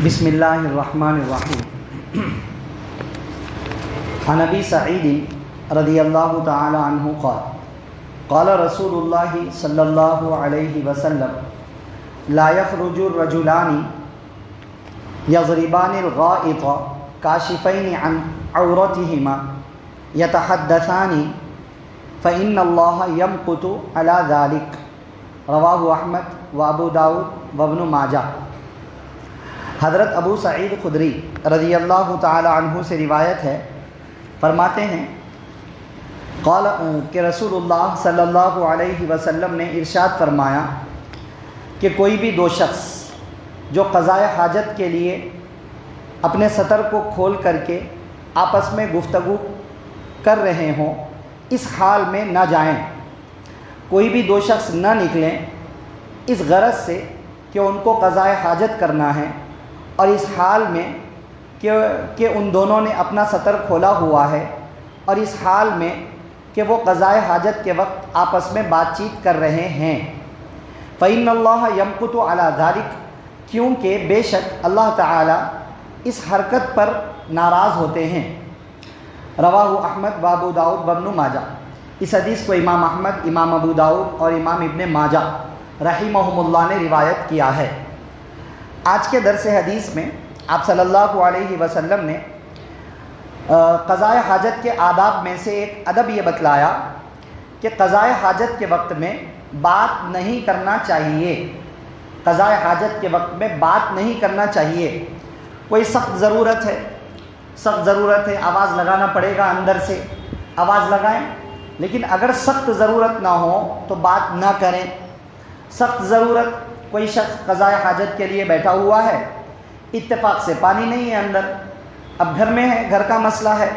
بسم اللہ الرحمن الرحیم عن ابی سعید رضی اللہ تعالی عنہ قال قال رسول اللہ صلی اللہ علیہ وسلم لا يخرج الرجلان يضربان الغائط كاشفين عن عورتهما يتحدثان فإن الله يمقت على ذلك رواہ احمد و ابو داود و ابن ماجہ۔ حضرت ابو سعید خدری رضی اللہ تعالی عنہ سے روایت ہے، فرماتے ہیں قال کہ رسول اللہ صلی اللہ علیہ وسلم نے ارشاد فرمایا کہ کوئی بھی دو شخص جو قضائے حاجت کے لیے اپنے سطر کو کھول کر کے آپس میں گفتگو کر رہے ہوں، اس حال میں نہ جائیں۔ کوئی بھی دو شخص نہ نکلیں اس غرض سے کہ ان کو قضائے حاجت کرنا ہے، اور اس حال میں کہ ان دونوں نے اپنا سطر کھولا ہوا ہے، اور اس حال میں کہ وہ قضائے حاجت کے وقت آپس میں بات چیت کر رہے ہیں۔ فإن اللہ یمقت علی ذلک، کیونکہ بے شک اللہ تعالیٰ اس حرکت پر ناراض ہوتے ہیں۔ رواہ احمد و ابو داود و ابن ماجہ۔ اس حدیث کو امام احمد، امام ابو داود اور امام ابن ماجہ رحمہم اللہ نے روایت کیا ہے۔ آج کے درس حدیث میں آپ صلی اللہ علیہ وسلم نے قضائے حاجت کے آداب میں سے ایک ادب یہ بتلایا کہ قضائے حاجت کے وقت میں بات نہیں کرنا چاہیے۔ قضائے حاجت کے وقت میں بات نہیں کرنا چاہیے۔ کوئی سخت ضرورت ہے، آواز لگانا پڑے گا، اندر سے آواز لگائیں، لیکن اگر سخت ضرورت نہ ہو تو بات نہ کریں۔ سخت ضرورت، کوئی شخص قضائے حاجت کے لیے بیٹھا ہوا ہے، اتفاق سے پانی نہیں ہے اندر، اب گھر میں ہے، گھر کا مسئلہ ہے،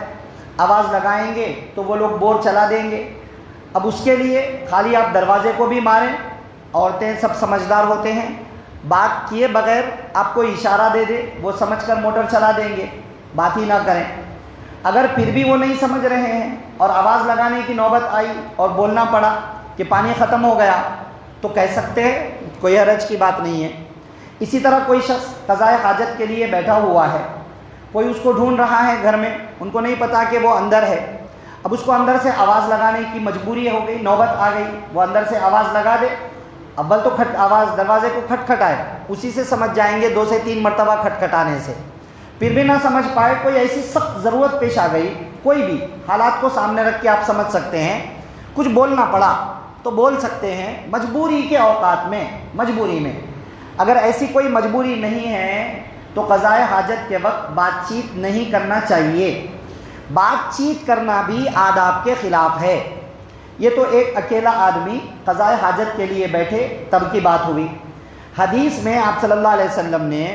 آواز لگائیں گے تو وہ لوگ بور چلا دیں گے۔ اب اس کے لیے خالی آپ دروازے کو بھی ماریں، عورتیں سب سمجھدار ہوتے ہیں، بات کیے بغیر آپ کو اشارہ دے دے، وہ سمجھ کر موٹر چلا دیں گے، بات ہی نہ کریں۔ اگر پھر بھی وہ نہیں سمجھ رہے ہیں اور آواز لگانے کی نوبت آئی اور بولنا پڑا کہ پانی ختم ہو گیا، تو کہہ سکتے ہیں، کوئی حرج کی بات نہیں ہے۔ اسی طرح کوئی شخص قضائے حاجت کے لیے بیٹھا ہوا ہے، کوئی اس کو ڈھونڈ رہا ہے گھر میں، ان کو نہیں پتا کہ وہ اندر ہے، اب اس کو اندر سے آواز لگانے کی مجبوری ہو گئی، نوبت آ گئی، وہ اندر سے آواز لگا دے۔ اول تو آواز دروازے کو کھٹکھٹائے، اسی سے سمجھ جائیں گے 2 سے 3 مرتبہ کھٹکھٹانے سے، پھر بھی نہ سمجھ پائے، کوئی ایسی سخت ضرورت پیش آ گئی، کوئی بھی حالات کو سامنے رکھ کے آپ سمجھ سکتے ہیں، کچھ بولنا پڑا تو بول سکتے ہیں مجبوری کے اوقات میں، مجبوری میں۔ اگر ایسی کوئی مجبوری نہیں ہے تو قضائے حاجت کے وقت بات چیت نہیں کرنا چاہیے۔ بات چیت کرنا بھی آداب کے خلاف ہے۔ یہ تو ایک اکیلا آدمی قضائے حاجت کے لیے بیٹھے تب کی بات ہوئی۔ حدیث میں آپ صلی اللہ علیہ وسلم نے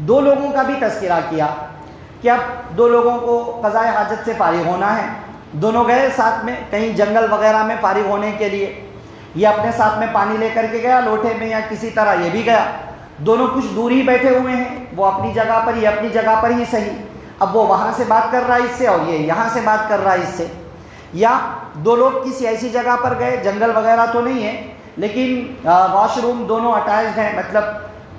2 لوگوں کا بھی تذکرہ کیا کہ اب 2 لوگوں کو قضائے حاجت سے فارغ ہونا ہے، دونوں گئے ساتھ میں کہیں جنگل وغیرہ میں فارغ ہونے کے لیے، یہ اپنے ساتھ میں پانی لے کر کے گیا لوٹے میں یا کسی طرح یہ بھی گیا، دونوں کچھ دور ہی بیٹھے ہوئے ہیں، وہ اپنی جگہ پر، یہ اپنی جگہ پر ہی صحیح، اب وہ وہاں سے بات کر رہا ہے اس سے اور یہ یہاں سے بات کر رہا ہے اس سے، یا 2 لوگ کسی ایسی جگہ پر گئے، جنگل وغیرہ تو نہیں ہے لیکن واش روم دونوں اٹیچڈ ہیں، مطلب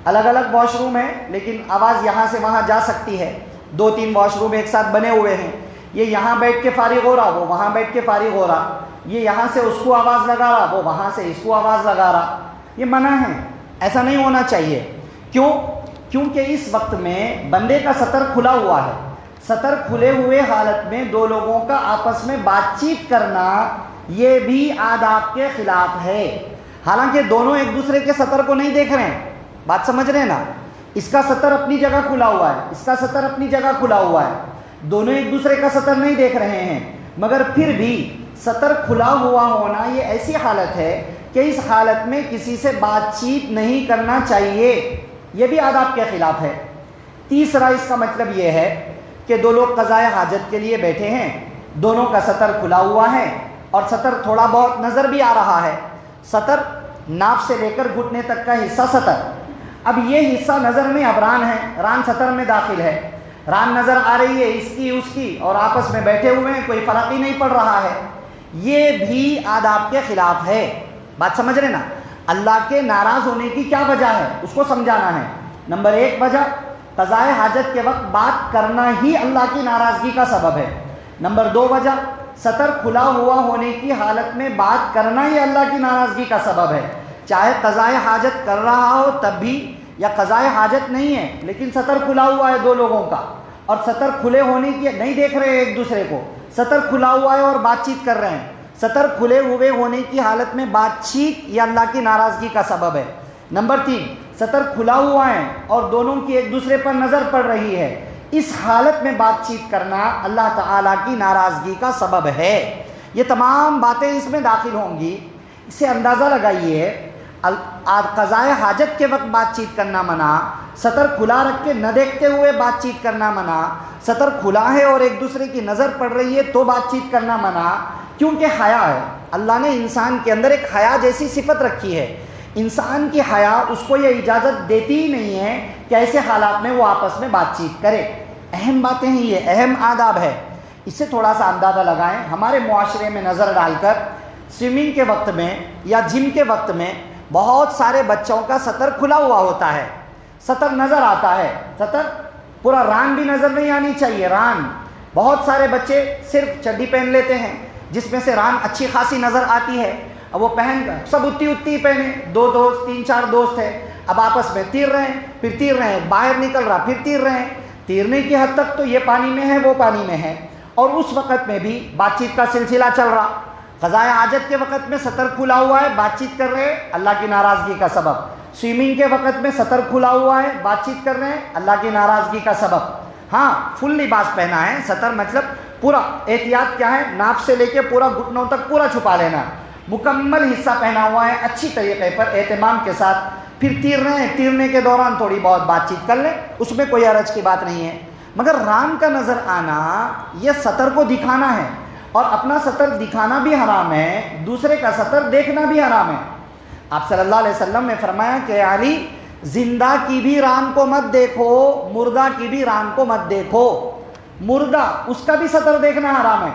الگ الگ واش روم ہے لیکن آواز یہاں سے وہاں جا سکتی ہے، 2-3 واش روم ایک ساتھ بنے ہوئے ہیں، یہ یہاں بیٹھ کے فارغ ہو رہا، وہ وہاں بیٹھ کے فارغ ہو رہا، یہ یہاں سے اس کو آواز لگا رہا، وہ وہاں سے اس کو آواز لگا رہا، یہ منع ہے، ایسا نہیں ہونا چاہیے۔ کیوں؟ کیونکہ اس وقت میں بندے کا سطر کھلا ہوا ہے، سطر کھلے ہوئے حالت میں 2 لوگوں کا آپس میں بات چیت کرنا یہ بھی آداب کے خلاف ہے۔ حالانکہ دونوں ایک دوسرے کے سطر کو نہیں دیکھ رہے ہیں، بات سمجھ رہے ہیں نا، اس کا سطر اپنی جگہ کھلا ہوا ہے، اس کا سطر اپنی جگہ کھلا ہوا ہے، دونوں ایک دوسرے کا سطر نہیں دیکھ رہے ہیں، مگر پھر بھی سطر کھلا ہوا ہونا یہ ایسی حالت ہے کہ اس حالت میں کسی سے بات چیت نہیں کرنا چاہیے، یہ بھی آداب کے خلاف ہے۔ تیسرا اس کا مطلب یہ ہے کہ 2 لوگ قضائے حاجت کے لیے بیٹھے ہیں، دونوں کا سطر کھلا ہوا ہے اور سطر تھوڑا بہت نظر بھی آ رہا ہے، سطر ناف سے لے کر گھٹنے تک کا حصہ سطر، اب یہ حصہ نظر میں اب ران ہے، ران سطر میں داخل ہے، ران نظر آ رہی ہے اس کی اور آپس میں بیٹھے ہوئے ہیں، کوئی فرق ہی نہیں پڑ رہا ہے، یہ بھی آداب کے خلاف ہے۔ بات سمجھ رہے نا؟ اللہ کے ناراض ہونے کی کیا وجہ ہے اس کو سمجھانا ہے۔ نمبر 1 وجہ قضائے حاجت کے وقت بات کرنا ہی اللہ کی ناراضگی کا سبب ہے۔ نمبر 2 وجہ، سطر کھلا ہوا ہونے کی حالت میں بات کرنا ہی اللہ کی ناراضگی کا سبب ہے، چاہے قضائے حاجت کر رہا ہو تب بھی، یا قضائے حاجت نہیں ہے لیکن سطر کھلا ہوا ہے 2 لوگوں کا، اور سطر کھلے ہونے کی نہیں دیکھ رہے ایک دوسرے کو، سطر کھلا ہوا ہے اور بات چیت کر رہے ہیں، سطر کھلے ہوئے ہونے کی حالت میں بات چیت یہ اللہ کی ناراضگی کا سبب ہے۔ نمبر 3، سطر کھلا ہوا ہے اور دونوں کی ایک دوسرے پر نظر پڑ رہی ہے، اس حالت میں بات چیت کرنا اللہ تعالیٰ کی ناراضگی کا سبب ہے۔ یہ تمام باتیں اس میں داخل ہوں گی۔ اس سے اندازہ لگائیے، قضائے حاجت کے وقت بات چیت کرنا منع، سطر کھلا رکھ کے نہ دیکھتے ہوئے بات چیت کرنا منع، سطر کھلا ہے اور ایک دوسرے کی نظر پڑ رہی ہے تو بات چیت کرنا منع، کیونکہ حیا ہے۔ اللہ نے انسان کے اندر ایک حیا جیسی صفت رکھی ہے، انسان کی حیا اس کو یہ اجازت دیتی ہی نہیں ہے کہ ایسے حالات میں وہ آپس میں بات چیت کرے۔ اہم باتیں ہیں، یہ اہم آداب ہے۔ اس سے تھوڑا سا اندازہ لگائیں، ہمارے معاشرے میں نظر ڈال کر سوئمنگ کے وقت میں یا جم کے وقت میں بہت سارے بچوں کا سطر کھلا ہوا ہوتا ہے، سطر نظر آتا ہے، سطر پورا ران بھی نظر نہیں آنی چاہیے، ران۔ بہت سارے بچے صرف چڈی پہن لیتے ہیں جس میں سے ران اچھی خاصی نظر آتی ہے، اب وہ پہن کر سب اتنی پہنے، 2 دوست 3-4 دوست ہیں، اب آپس میں تیر رہے ہیں، پھر تیر رہے ہیں، باہر نکل رہا پھر تیر رہے ہیں، تیرنے کی حد تک تو یہ پانی میں ہے وہ پانی میں ہے، اور اس وقت میں بھی بات چیت کا سلسلہ چل رہا۔ قضائے حاجت کے وقت میں سطر کھلا ہوا ہے، بات چیت کر رہے ہیں، اللہ کی ناراضگی کا سبب۔ سوئمنگ کے وقت میں سطر کھلا ہوا ہے، بات چیت کر رہے ہیں، اللہ کی ناراضگی کا سبب۔ ہاں، فل لباس پہنا ہے، سطر مطلب پورا احتیاط کیا ہے، ناف سے لے کے پورا گھٹنوں تک پورا چھپا لینا، مکمل حصہ پہنا ہوا ہے، اچھی طریقے پر اہتمام کے ساتھ، پھر تیر رہے ہیں، تیرنے کے دوران تھوڑی بہت بات چیت کر لیں، اس میں کوئی حرج کی بات نہیں ہے۔ مگر ران کا نظر آنا یہ سطر کو دکھانا ہے، اور اپنا سطر دکھانا بھی حرام ہے، دوسرے کا سطر دیکھنا بھی حرام ہے۔ آپ صلی اللہ علیہ وسلم نے فرمایا کہ علی، زندہ کی بھی ران کو مت دیکھو، مردہ کی بھی ران کو مت دیکھو، مردہ اس کا بھی سطر دیکھنا حرام ہے۔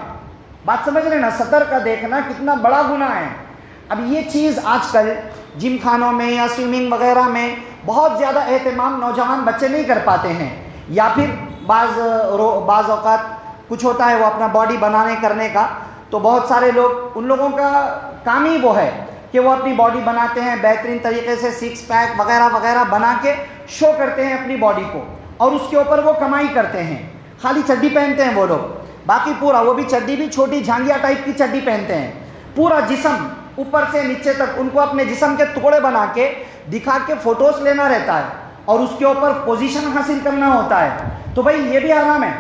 بات سمجھ رہے نا، سطر کا دیکھنا کتنا بڑا گناہ ہے۔ اب یہ چیز آج کل جم خانوں میں یا سوئمنگ وغیرہ میں بہت زیادہ اہتمام نوجوان بچے نہیں کر پاتے ہیں، یا پھر بعض اوقات کچھ ہوتا ہے وہ اپنا باڈی بنانے کرنے کا، تو بہت سارے لوگ، ان لوگوں کا کام ہی وہ ہے کہ وہ اپنی باڈی بناتے ہیں، بہترین طریقے سے 6 پیک وغیرہ وغیرہ بنا کے شو کرتے ہیں اپنی باڈی کو، اور اس کے اوپر وہ کمائی کرتے ہیں۔ خالی چڈی پہنتے ہیں وہ لوگ، باقی پورا، وہ بھی چڈی بھی چھوٹی جھانگیا ٹائپ کی چڈی پہنتے ہیں، پورا جسم اوپر سے نیچے تک ان کو اپنے جسم کے ٹکڑے بنا کے دکھا کے فوٹوز لینا رہتا ہے، اور اس کے اوپر پوزیشن حاصل کرنا ہوتا ہے۔ تو بھائی یہ بھی حرام ہے،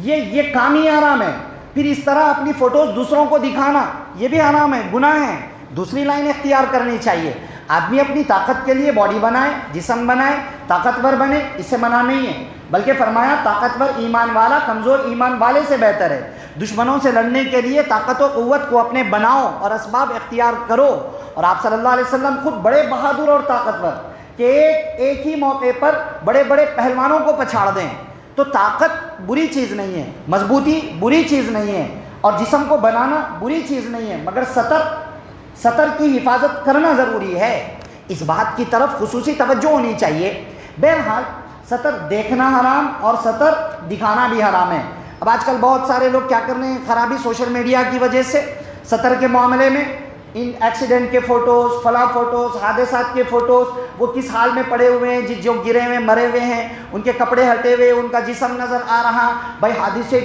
یہ کام ہی حرام ہے۔ پھر اس طرح اپنی فوٹوز دوسروں کو دکھانا یہ بھی حرام ہے، گناہ ہے۔ دوسری لائن اختیار کرنی چاہیے، آدمی اپنی طاقت کے لیے باڈی بنائے، جسم بنائے، طاقتور بنے، اس سے منع نہیں ہے، بلکہ فرمایا طاقتور ایمان والا کمزور ایمان والے سے بہتر ہے۔ دشمنوں سے لڑنے کے لیے طاقت و قوت کو اپنے بناؤ اور اسباب اختیار کرو۔ اور آپ صلی اللہ علیہ وسلم خود بڑے بہادر اور طاقتور کہ ایک ہی موقع پر بڑے بڑے پہلوانوں کو پچھاڑ دیں۔ تو طاقت بری چیز نہیں ہے، مضبوطی بری چیز نہیں ہے، اور جسم کو بنانا بری چیز نہیں ہے، مگر سطر کی حفاظت کرنا ضروری ہے۔ اس بات کی طرف خصوصی توجہ ہونی چاہیے۔ بہرحال سطر دیکھنا حرام اور سطر دکھانا بھی حرام ہے۔ اب آج کل بہت سارے لوگ کیا کر رہے ہیں، خرابی سوشل میڈیا کی وجہ سے سطر کے معاملے میں ان ایکسیڈنٹ کے فوٹوز، فلاں فوٹوز، حادثات کے فوٹوز، وہ کس حال میں پڑے ہوئے ہیں، جو گرے ہوئے مرے ہوئے ہیں، ان کے کپڑے ہٹے ہوئے، ان کا جسم نظر آ رہا، بھائی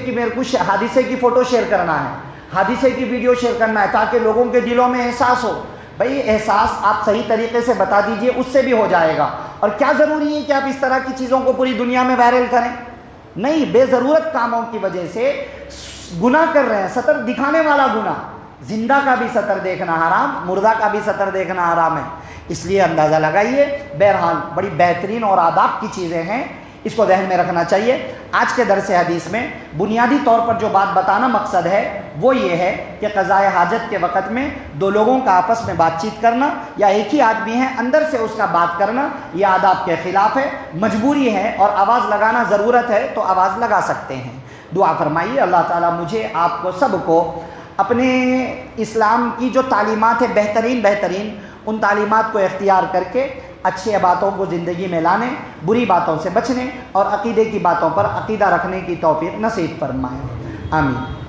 میرے کو حادثے کی فوٹو شیئر کرنا ہے، حادثے کی ویڈیو شیئر کرنا ہے، تاکہ لوگوں کے دلوں میں احساس ہو۔ بھائی احساس آپ صحیح طریقے سے بتا دیجئے، اس سے بھی ہو جائے گا۔ اور کیا ضروری ہے کہ آپ اس طرح کی چیزوں کو پوری دنیا میں وائرل کریں؟ نہیں، بے ضرورت کاموں کی وجہ سے گناہ کر رہے ہیں، سطر دکھانے والا گناہ۔ زندہ کا بھی سطر دیکھنا حرام، مردہ کا بھی سطر دیکھنا حرام ہے، اس لیے اندازہ لگائیے۔ بہرحال بڑی بہترین اور آداب کی چیزیں ہیں، اس کو ذہن میں رکھنا چاہیے۔ آج کے درس حدیث میں بنیادی طور پر جو بات بتانا مقصد ہے وہ یہ ہے کہ قضائے حاجت کے وقت میں 2 لوگوں کا آپس میں بات چیت کرنا، یا ایک ہی آدمی ہے اندر سے اس کا بات کرنا، یہ آداب کے خلاف ہے، مجبوری ہے، اور آواز لگانا ضرورت ہے تو آواز لگا سکتے ہیں۔ دعا فرمائیے اللہ تعالیٰ مجھے، آپ کو، سب کو اپنے اسلام کی جو تعلیمات ہیں بہترین ان تعلیمات کو اختیار کر کے اچھی باتوں کو زندگی میں لانے، بری باتوں سے بچنے اور عقیدے کی باتوں پر عقیدہ رکھنے کی توفیق نصیب فرمائے، آمین۔